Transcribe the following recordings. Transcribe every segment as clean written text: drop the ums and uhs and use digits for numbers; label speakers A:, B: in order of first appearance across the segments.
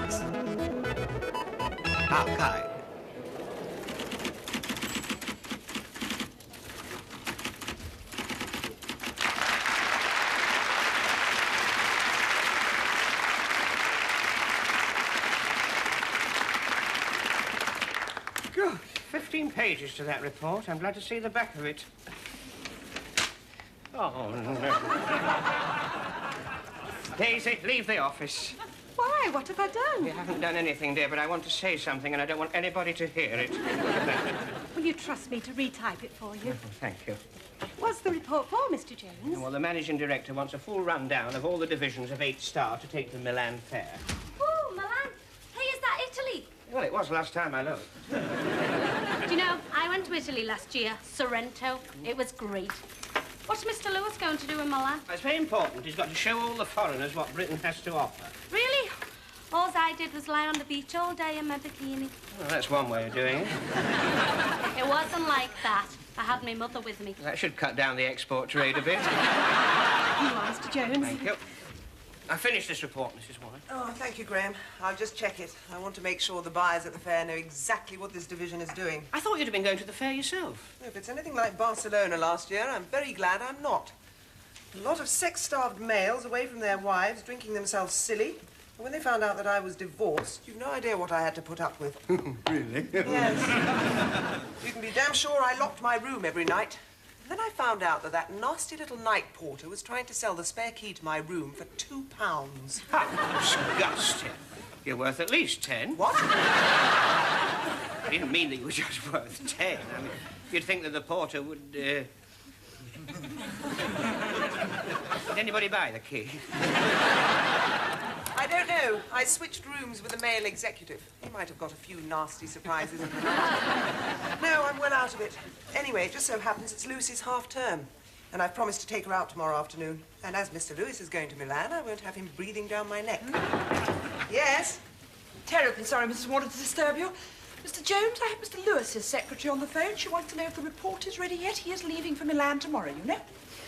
A: Jones.
B: Okay. Good. 15 pages to that report. I'm glad to see the back of it. Oh, no. Daisy, leave the office.
A: Why? What have I done?
B: You haven't done anything, dear, but I want to say something, and I don't want anybody to hear it.
A: Will you trust me to retype it for you?
B: Thank you.
A: What's the report for, Mr. Jones?
B: Well, the managing director wants a full rundown of all the divisions of 8 Star to take to Milan Fair.
C: Oh, Milan. Hey, is that Italy?
B: Well, it was last time I looked.
C: Do you know, I went to Italy last year, Sorrento. It was great. What's Mr. Lewis going to do in Milan?
B: It's very important. He's got to show all the foreigners what Britain has to offer.
C: Really? All I did was lie on the beach all day in my bikini.
B: Well, that's one way of doing it.
C: It wasn't like that. I had my mother with me.
B: That should cut down the export trade a bit.
A: You are, Mr. Jones.
B: Thank you. I finished this report, Mrs. Warren.
D: Oh, thank you, Graham. I'll just check it. I want to make sure the buyers at the fair know exactly what this division is doing.
B: I thought you'd have been going to the fair yourself.
D: If it's anything like Barcelona last year, I'm very glad I'm not. A lot of sex-starved males away from their wives, drinking themselves silly. And when they found out that I was divorced, you've no idea what I had to put up with.
B: Really?
D: Yes. You can be damn sure I locked my room every night. Then I found out that that nasty little night porter was trying to sell the spare key to my room for £2.
B: Disgusting. You're worth at least 10.
D: What?
B: I didn't mean that you were just worth 10. I mean, you'd think that the porter would, Did anybody buy the key?
D: I don't know. I switched rooms with the male executive. He might have got a few nasty surprises. No, I'm well out of it. Anyway, it just so happens it's Lucy's half-term. And I've promised to take her out tomorrow afternoon. And as Mr. Lewis is going to Milan, I won't have him breathing down my neck. Yes?
E: Terribly sorry, Mrs. Warner, to disturb you. Mr. Jones, I have Mr. Lewis's secretary on the phone. She wants to know if the report is ready yet. He is leaving for Milan tomorrow, you know.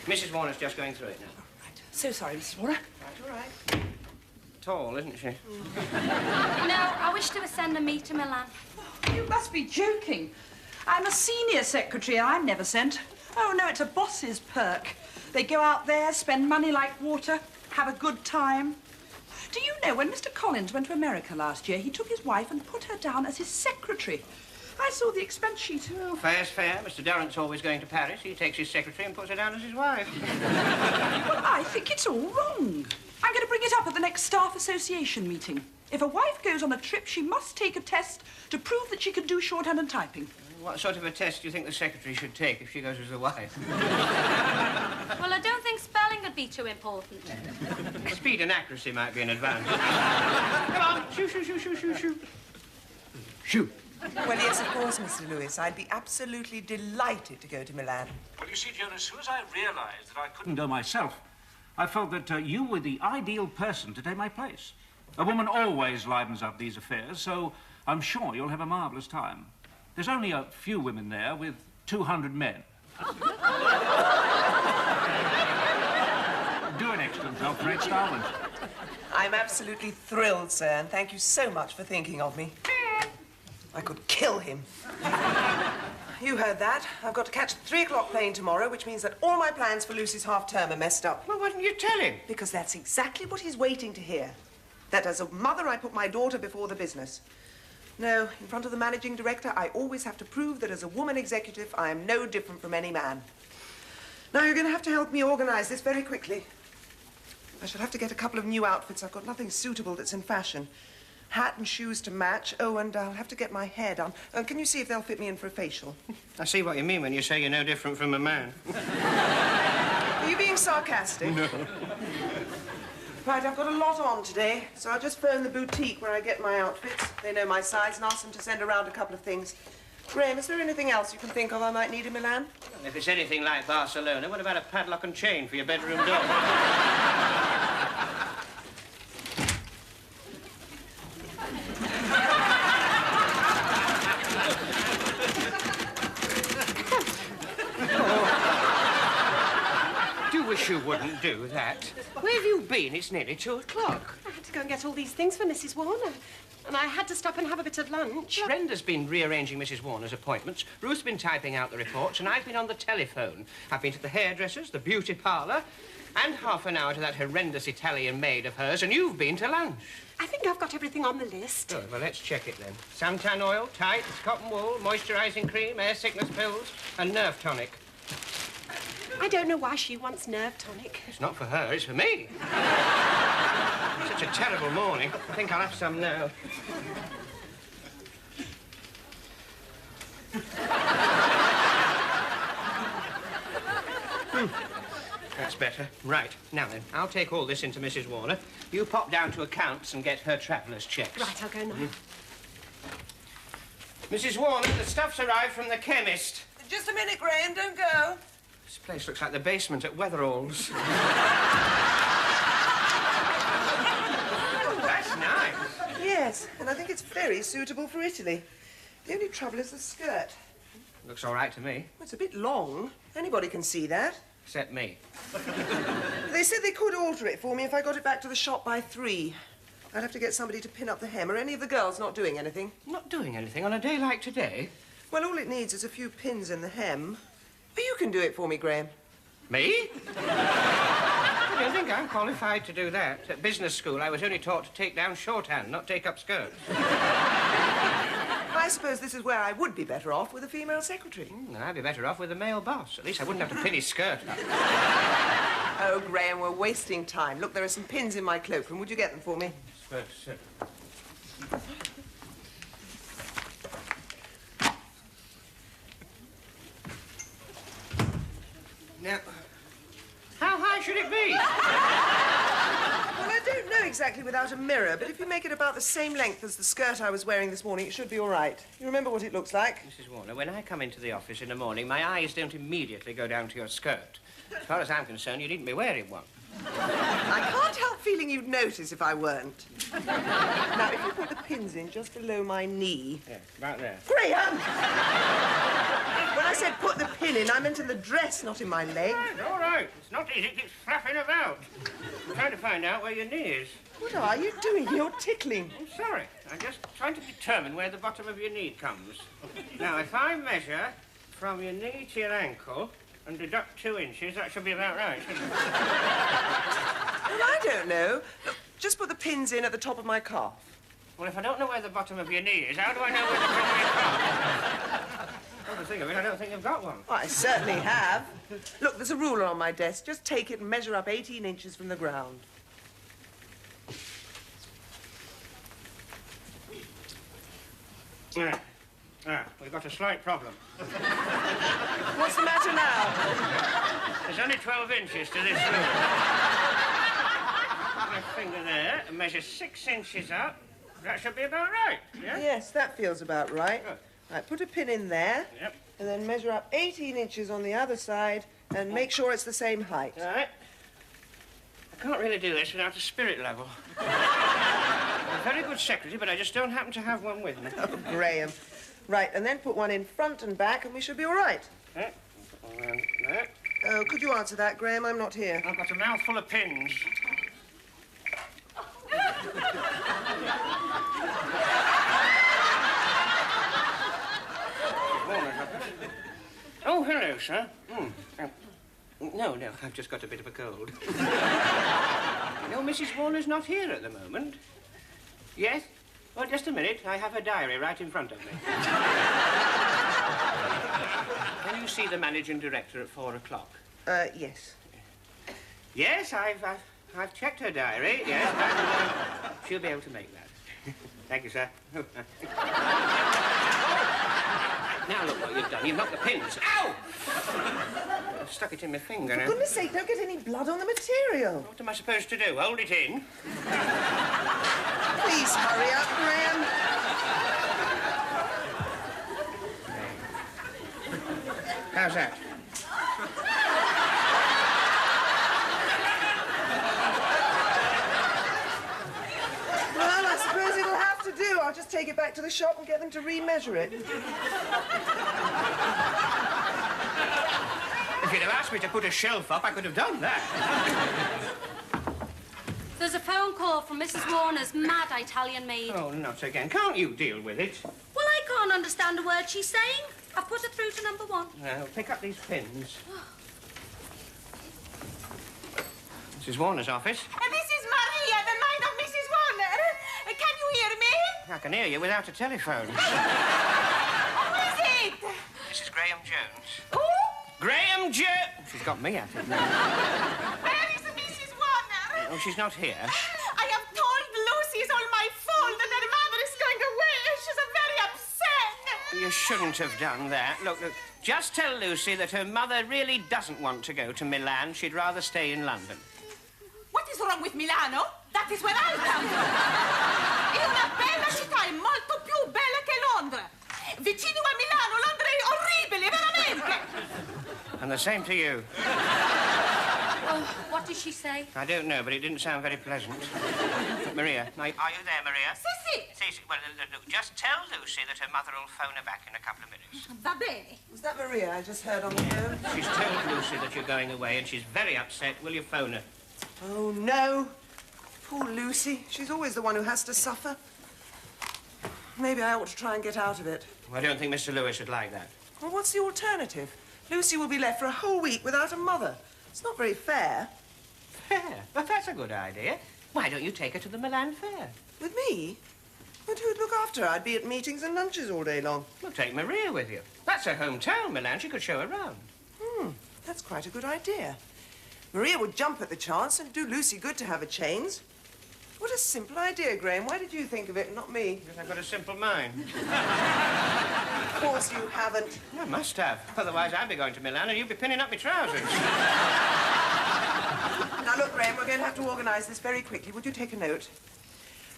B: Mrs. Warner's just going through it now.
E: Right. So sorry, Mrs. Warner.
D: Right, all right.
B: Tall, isn't she?
C: No, I wish they were sending me to Milan.
E: Oh, you must be joking. I'm a senior secretary and I'm never sent. Oh, no, it's a boss's perk. They go out there, spend money like water, have a good time. Do you know, when Mr. Collins went to America last year, he took his wife and put her down as his secretary. I saw the expense sheet. Oh.
B: Fair's fair. Mr. Durrant's always going to Paris. He takes his secretary and puts her down as his wife.
E: Well, I think it's all wrong. I'm going to bring it up at the next staff association meeting. If a wife goes on a trip, she must take a test to prove that she can do shorthand and typing.
B: What sort of a test do you think the secretary should take if she goes as a wife?
C: Well, I don't think spelling would be too important.
B: Speed and accuracy might be an advantage. Come on, shoot, shoot, shoot, shoot, shoot, shoot. Shoot.
D: Well, yes, of course, Mr. Lewis. I'd be absolutely delighted to go to Milan.
F: Well, you see, Joan, as soon as I realised that I couldn't go myself, I felt that you were the ideal person to take my place. A woman always livens up these affairs, so I'm sure you'll have a marvellous time. There's only a few women there with 200 men. Do an excellent job, Fred Starland.
D: I'm absolutely thrilled, sir, and thank you so much for thinking of me. I could kill him. You heard that. I've got to catch the 3 o'clock plane tomorrow, which means that all my plans for Lucy's half-term are messed up.
B: Well, why didn't you tell him?
D: Because that's exactly what he's waiting to hear. That as a mother, I put my daughter before the business. No, in front of the managing director, I always have to prove that as a woman executive, I am no different from any man. Now, you're going to have to help me organise this very quickly. I shall have to get a couple of new outfits. I've got nothing suitable that's in fashion. Hat and shoes to match. Oh, and I'll have to get my hair done. Can you see if they'll fit me in for a facial?
B: I see what you mean when you say you're no different from a man.
D: Are you being sarcastic?
B: No.
D: Right, I've got a lot on today, so I'll just phone the boutique where I get my outfits. They know my size and ask them to send around a couple of things. Graham, is there anything else you can think of I might need in Milan?
B: If it's anything like Barcelona, what about a padlock and chain for your bedroom door? You wouldn't do that. Where have you been? It's nearly 2 o'clock.
A: I had to to go and get all these things for Mrs. Warner. And I had to stop and have a bit of lunch.
B: Brenda's been rearranging Mrs. Warner's appointments. Ruth's been typing out the reports, and I've been on the telephone. I've been to the hairdresser's, the beauty parlour, and half an hour to that horrendous Italian maid of hers, and you've been to lunch.
A: I think I've got everything on the list.
B: Good, well, let's check it then. Suntan oil, tights, cotton wool, moisturising cream, air sickness pills, and nerve tonic.
A: I don't know why she wants nerve tonic.
B: It's not for her, it's for me. Such a terrible morning. I think I'll have some now. That's better. Right. Now then, I'll take all this into Mrs. Warner. You pop down to accounts and get her traveller's checks.
A: Right, I'll go now.
B: Mrs. Warner, the stuff's arrived from the chemist.
D: Just a minute, Graham, don't go.
B: This place looks like the basement at Weatherall's. Oh, that's nice.
D: Yes, and I think it's very suitable for Italy. The only trouble is the skirt.
B: Looks all right to me.
D: Well, it's a bit long. Anybody can see that.
B: Except me.
D: They said they could alter it for me if I got it back to the shop by 3. I'd have to get somebody to pin up the hem. Are any of the girls not doing anything?
B: Not doing anything on a day like today.
D: Well, all it needs is a few pins in the hem. But you can do it for me, Graham.
B: Me? I don't think I'm qualified to do that. At business school, I was only taught to take down shorthand, not take up skirts.
D: I suppose this is where I would be better off with a female secretary.
B: I'd be better off with a male boss. At least I wouldn't have to pin his skirt up.
D: Oh, Graham, we're wasting time. Look, there are some pins in my cloakroom. Would you get them for me?
B: Now, how high should it be?
D: Well, I don't know exactly without a mirror, but if you make it about the same length as the skirt I was wearing this morning, it should be all right. You remember what it looks like?
B: Mrs. Warner, when I come into the office in the morning, my eyes don't immediately go down to your skirt. As far as I'm concerned, you needn't be wearing one.
D: I can't help feeling you'd notice if I weren't. Now, if you put the pins in just below my knee...
B: Yeah, about there.
D: Graham! When I said put the pin in, I meant in the dress, not in my leg.
B: All right. It's not easy. It keeps flapping about. I'm trying to find out where your knee is.
D: What are you doing? You're tickling.
B: I'm sorry. I'm just trying to determine where the bottom of your knee comes. Now, if I measure from your knee to your ankle and deduct 2 inches, that should be about right, shouldn't it?
D: Well, I don't know. Look, just put the pins in at the top of my calf.
B: Well, if I don't know where the bottom of your knee is, how do I know where the top of your calf is? Come to think of it, I don't think you've got one.
D: Well, I certainly have. Look, there's a ruler on my desk. Just take it and measure up 18 inches from the ground.
B: We've got a slight problem.
D: What's the matter now?
B: There's only 12 inches to this room. Put my finger there and measure 6 inches up. That should be about right, yeah?
D: Yes, that feels about right.
B: Good.
D: Right, put a pin in there.
B: Yep.
D: And then measure up 18 inches on the other side and make sure it's the same height.
B: All right. I can't really do this without a spirit level. I'm a very good secretary, but I just don't happen to have one with me.
D: Oh, Graham. Right, and then put one in front and back and we should be all right.
B: Yeah. Put one around there.
D: Oh, could you answer that, Graham? I'm not here.
B: I've got a mouthful of pins. Oh, hello, sir. No, I've just got a bit of a cold. No, Mrs. Warner's not here at the moment. Yes? Well, just a minute. I have her diary right in front of me. Can you see the managing director at 4 o'clock?
D: Yes.
B: Yes, I've checked her diary, yes, and she'll be able to make that. Thank you, sir. Now look what you've done. You've knocked the pins. Ow! I've stuck it in my finger now.
D: For goodness sake, don't get any blood on the material.
B: What am I supposed to do? Hold it in?
D: Please hurry up, Graham.
B: How's that?
D: Well, I suppose it'll have to do. I'll just take it back to the shop and get them to remeasure it.
B: If you'd have asked me to put a shelf up, I could have done that.
C: There's a phone call from Mrs. Warner's mad Italian maid.
B: Oh, not again. Can't you deal with it?
C: Well, I can't understand a word she's saying. I've put her through to number 1.
B: Now, pick up these pins. Mrs. Warner's office.
G: This is Maria, the maid of Mrs. Warner. Can you hear me?
B: I can hear you without a telephone.
G: Who is it?
B: Mrs. Graham Jones.
G: Who?
B: Graham Jones! She's got me at it now.
G: Where is Mrs. Warner?
B: Oh, she's not here.
G: I have told Lucy it's all my fault that her mother is going away. She's very upset.
B: You shouldn't have done that. Look, just tell Lucy that her mother really doesn't want to go to Milan. She'd rather stay in London.
G: What is wrong with Milano? That is where I come from. È una bella città, è molto più bella che Londra. Vicino a Milano, Londra è orribile, veramente.
B: And the same to you.
C: Oh, what did she say?
B: I don't know, but it didn't sound very pleasant. Maria, are you there, Maria?
G: Sì.
B: Sì, well, look, just tell Lucy that her mother will phone her back in a couple of minutes.
G: Va bene.
D: Was that Maria I just heard on the phone?
B: She's told Lucy that you're going away, and she's very upset. Will you phone her?
D: Oh, no. Poor Lucy. She's always the one who has to suffer. Maybe I ought to try and get out of it.
B: I don't think Mr. Lewis would like that.
D: Well, what's the alternative? Lucy will be left for a whole week without a mother. It's not very fair.
B: Fair? Well, that's a good idea. Why don't you take her to the Milan Fair?
D: With me? But who'd look after her? I'd be at meetings and lunches all day long.
B: Well, take Maria with you. That's her hometown, Milan. She could show her around.
D: That's quite a good idea. Maria would jump at the chance and do Lucy good to have a change. What a simple idea, Graham. Why did you think of it and not me?
B: Because I've got a simple mind.
D: Of course you haven't.
B: I must have. Otherwise, I'd be going to Milan and you'd be pinning up my trousers.
D: Now, look, Graham, we're going to have to organise this very quickly. Would you take a note?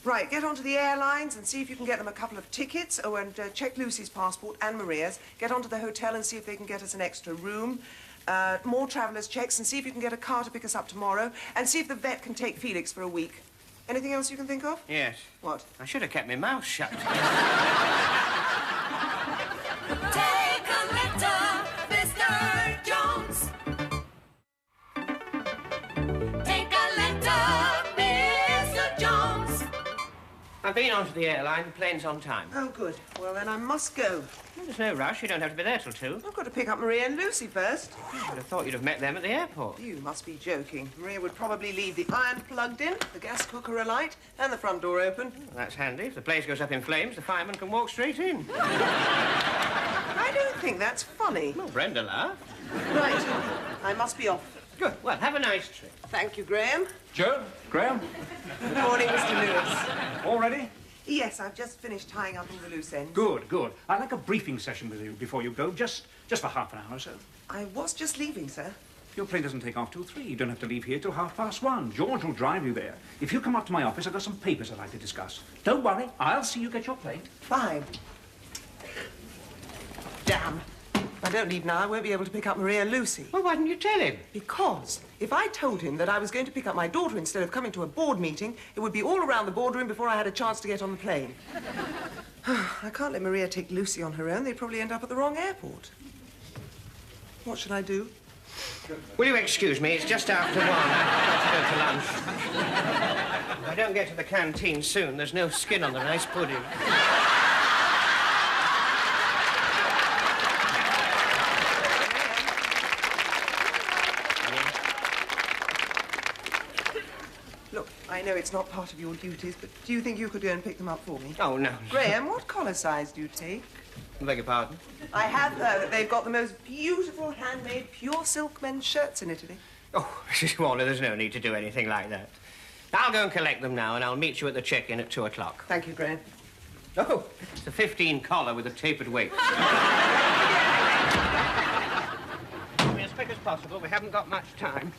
D: Right, get onto the airlines and see if you can get them a couple of tickets. Oh, and check Lucy's passport and Maria's. Get onto the hotel and see if they can get us an extra room. More travellers' checks and see if you can get a car to pick us up tomorrow. And see if the vet can take Felix for a week. Anything else you can think of?
B: Yes.
D: What?
B: I should have kept my mouth shut.
H: Take a letter, Mr. Jones. Take a letter, Mr. Jones.
B: I've been onto the airline. The plane's on time.
D: Oh, good. Well, then I must go.
B: Well, there's no rush. You don't have to be there till 2.
D: I've got to pick up Maria and Lucy first.
B: I would have thought you'd have met them at the airport.
D: You must be joking. Maria would probably leave the iron plugged in, the gas cooker alight, and the front door open.
B: Well, that's handy. If the place goes up in flames, the fireman can walk straight in.
D: I don't think that's funny.
B: Well, Brenda laughed.
D: Right. I must be off.
B: Good. Well, have a nice trip.
D: Thank you, Graham.
F: Joe? Graham?
D: Good morning, Mr. Lewis.
F: All ready?
D: Yes, I've just finished tying up all the loose ends.
F: Good, good. I'd like a briefing session with you before you go, just for half an hour or so.
D: I was just leaving, sir.
F: Your plane doesn't take off till 3. You don't have to leave here till 1:30. George will drive you there. If you come up to my office, I've got some papers I'd like to discuss. Don't worry, I'll see you get your plane.
D: Fine. Damn. If I don't leave now, I won't be able to pick up Maria and Lucy.
B: Well, why didn't you tell him?
D: Because if I told him that I was going to pick up my daughter instead of coming to a board meeting, it would be all around the boardroom before I had a chance to get on the plane. I can't let Maria take Lucy on her own. They'd probably end up at the wrong airport. What should I do?
B: Will you excuse me? It's just after 1. I've got to go to lunch. If I don't get to the canteen soon, there's no skin on the rice pudding.
D: Look, I know it's not part of your duties, but do you think you could go and pick them up for me?
B: Oh, no.
D: Graham, what collar size do you take?
B: I beg your pardon?
D: I have heard that they've got the most beautiful handmade pure silk men's shirts in Italy.
B: Oh, Mrs. Warner, there's no need to do anything like that. I'll go and collect them now, and I'll meet you at the check-in at 2 o'clock.
D: Thank you, Graham.
B: Oh, it's a 15 collar with a tapered waist. As quick as possible. We haven't got much time.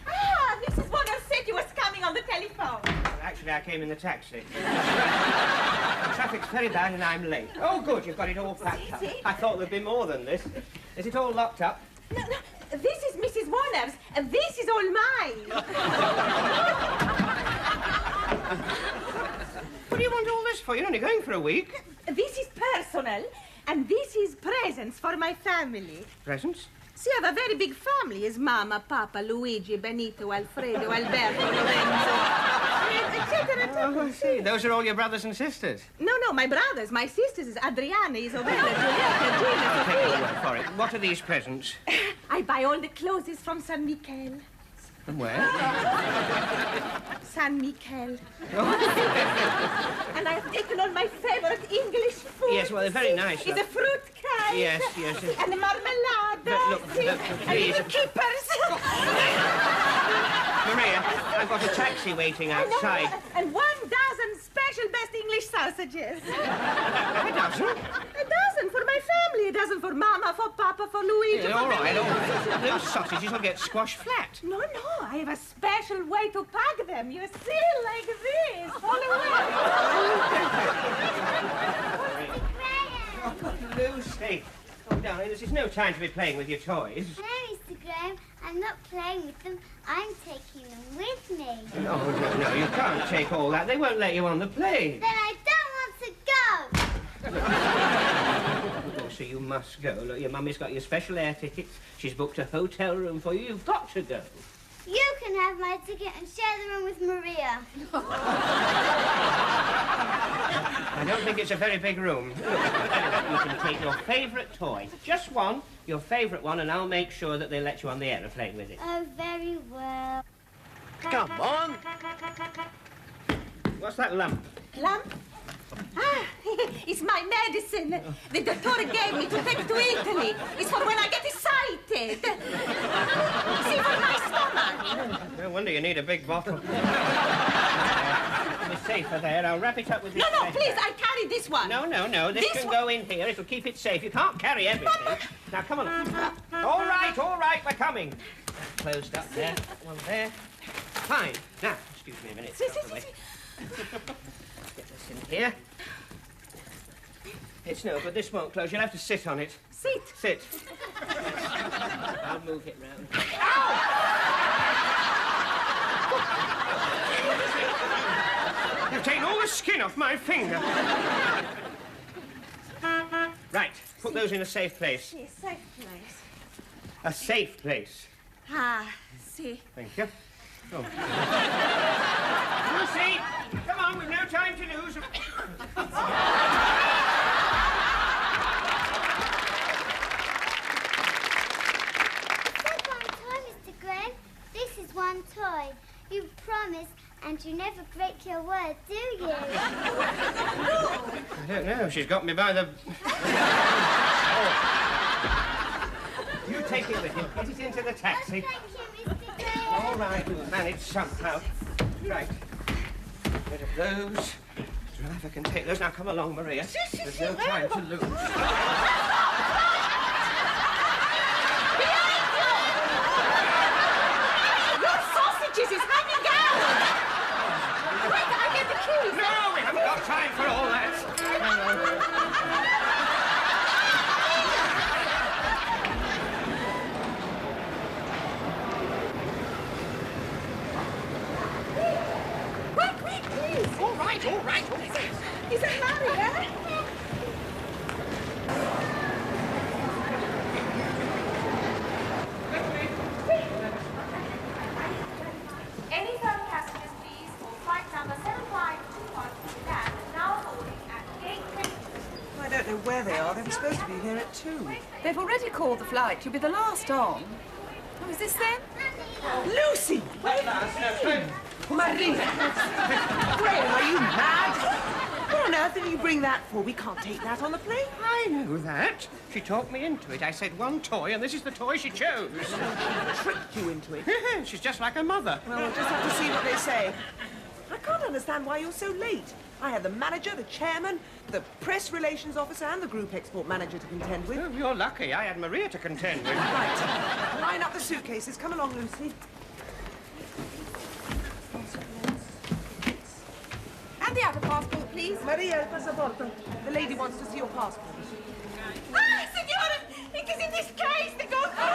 G: Ah, Mrs. Warner said you was coming on the telephone.
B: Well, actually, I came in the taxi. The traffic's very bad and I'm late. Oh, good, you've got it all packed up. I thought there'd be more than this. Is it all locked up?
G: No, this is Mrs. Warner's, and this is all mine.
B: What do you want all this for? You're only going for a week.
G: This is personal, And this is presents for my family.
B: Presents?
G: See, I have a very big family. Is Mama, Papa, Luigi, Benito, Alfredo, Alberto, Lorenzo, etc.
B: Oh, I see. Those are all your brothers and sisters.
G: No, my brothers, my sisters is Adriana, Isabella, Giulietta, Gina,
B: I'll take your
G: Sofia.
B: word for it. What are these presents?
G: I buy all the clothes from San Michele.
B: From where?
G: San Michele. And I have taken all my favorite English food.
B: Yes, well, they're very nice,
G: It's a
B: look.
G: fruit cake.
B: Yes.
G: And the marmalade.
B: Look,
G: and
B: please.
G: little keepers.
B: Maria, I've got a taxi waiting outside.
G: And 1,000 special best English sausages.
B: A dozen?
G: A dozen for my family. A dozen for Mama, for Papa, for Luigi.
B: Yeah,
G: for
B: all right,
G: Benito.
B: all right. Those sausages will get squashed flat.
G: No, I have a special way to pack them. You see, like this. All away.
B: Lucy. Oh, darling, this is no time to be playing with your toys.
I: No, Mr. Graham, I'm not playing with them. I'm taking them with me.
B: No, you can't take all that. They won't let you on the plane.
I: Then I don't want to go.
B: Lucy, you must go. Look, your mummy's got your special air tickets. She's booked a hotel room for you. You've got to go.
I: You can have my ticket and share the room with Maria.
B: I don't think it's a very big room. Look, you can take your favourite toy. Just one, your favourite one, and I'll make sure that they let you on the aeroplane with it.
I: Oh, very well.
B: Come on. What's that lump?
G: Lamp? Ah, it's my medicine. The doctor gave me to take to Italy. It's for when I get excited. See, for my stomach.
B: No wonder you need a big bottle. It's safer there. I'll wrap it up with this.
G: No,
B: thread.
G: please, I carry this one.
B: No. This
G: This
B: can
G: one-
B: go in here. It'll keep it safe. You can't carry everything. Now, come on. All right, we're coming. Closed up there. One there. Fine. Now, excuse me a minute.
G: See.
B: Get this in here. It's no good. This won't close. You'll have to sit on it.
G: Sit.
B: Sit. I'll move it round. You've taken all the skin off my finger. Right. Put those in a safe place.
G: Yes, safe place.
B: A safe place.
G: Ah, see.
B: Thank you. Oh. Lucy, come on. We've no time to lose.
I: Said one toy, Mr. Graham. This is one toy. You promised, and you never break your word, do you?
B: I don't know. She's got me by the... Oh. You take it with you. Get it into the taxi.
I: Thank you, Mr. Graham.
B: All right, we'll manage somehow. Right. Rid of those. Driver can take those. Now, come along, Maria. There's no time to lose.
G: Your sausages is hanging out. Wait, I get the keys.
B: No, we haven't got time for all that.
G: Quick, please.
B: All right.
G: Is it Maria?
C: Any further passengers, please, for flight number 7521 Milan, now boarding at gate 10.
D: I don't know where they are. They were supposed to be here at 2.
E: They've already called the flight. You'll be the last on. Oh, is this them?
D: Lucy! Maria! Graham, are you mad? What on earth did you bring that for? We can't take that on the plane.
B: I know that. She talked me into it. I said one toy, and this is the toy she chose.
D: Tricked you into it.
B: She's just like her mother.
D: Well, we'll just have to see what they say. I can't understand why you're so late. I had the manager, the chairman, the press relations officer, and the group export manager to contend with.
B: Oh, you're lucky. I had Maria to contend with.
D: Right. Line up the suitcases. Come along, Lucy.
G: And the other passport, please.
D: Maria, il passaporto. The lady wants to see your passport.
G: Ah, signora! It is in this case. They go through.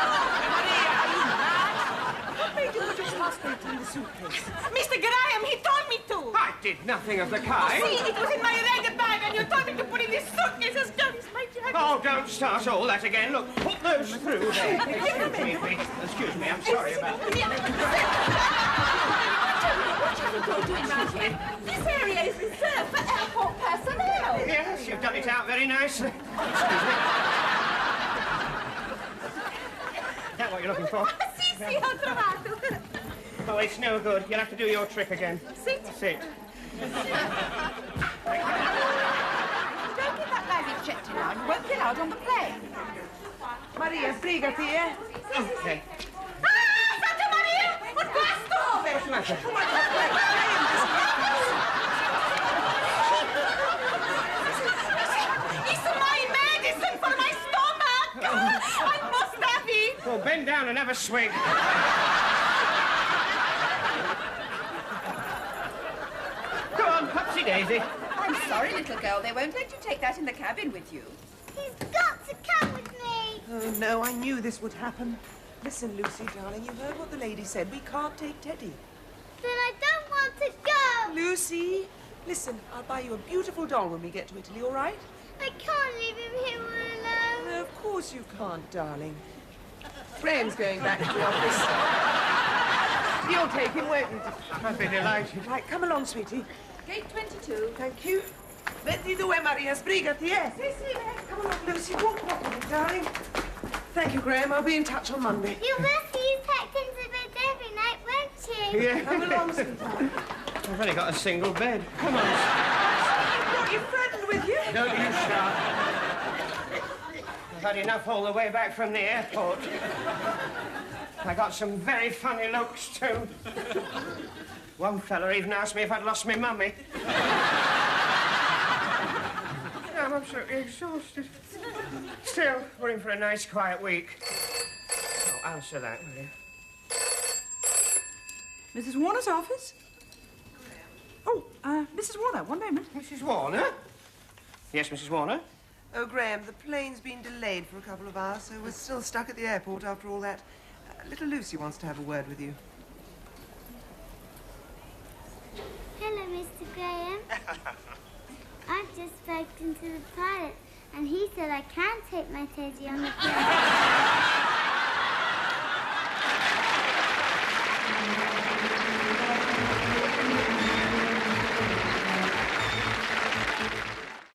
D: Maria, are you mad? What made you put your passport in the suitcase?
G: Mr. Graham, he told me to.
B: I did nothing of the kind.
G: See, it was in my red bag, and you told me to put in this suitcase as good as my job.
B: Oh, don't start all that again. Look, put those through there. Excuse me, I'm sorry about that.
G: What are you doing round here? This area is reserved for airport personnel.
B: Yes, you've done it out very nicely. Excuse me. Is that what you're looking for?
G: Sì, sì, ho trovato.
B: Oh, it's no good. You'll have to do your trick again.
G: Sit.
B: Sit.
G: Don't get that baggage checked around. You won't get out on the plane.
D: Maria, sbrigati, eh?
B: Okay.
G: Ah, Santa Maria! Un guasto!
B: What's the matter?
D: Oh, my God,
G: It's my medicine for my stomach! I must have it!
B: Well, bend down and have a swig. Go on, Popsy Daisy.
J: I'm sorry, little girl. They won't let you take that in the cabin with you.
I: He's got to come with me.
D: Oh, no, I knew this would happen. Listen, Lucy, darling, you heard what the lady said. We can't take Teddy.
I: Then I don't want to go.
D: Lucy, listen, I'll buy you a beautiful doll when we get to Italy, all right?
I: I can't leave him here all alone.
D: No, of course you can't, darling. Graham's going back to the office. You'll take him, won't you?
B: I'd be delighted.
D: Right, come along, sweetie.
J: Gate 22.
D: Thank you. Metti due, Maria, sbrigati, eh?
J: Sì, sì,
D: Come along, Lucy. Walk with me, darling. Thank you, Graham. I'll be in touch on Monday.
I: You must use Atkins a bit every night, won't you?
B: Yeah.
D: Come along, sweetheart.
B: I've only got a single bed. Come on.
D: You've got your friend with you.
B: Don't you shout. I've had enough all the way back from the airport. I got some very funny looks, too. One fella even asked me if I'd lost my mummy. I'm absolutely exhausted. Still, we're in for a nice, quiet week. Oh, answer that, will you?
E: Mrs. Warner's office? Oh, Mrs. Warner, one moment.
B: Mrs. Warner? Yes, Mrs. Warner?
D: Oh, Graham, the plane's been delayed for a couple of hours, so we're still stuck at the airport after all that. Little Lucy wants to have a word with you.
I: Hello, Mr. Graham. I've just spoken to the pilot, and he said I can take my Teddy on the plane.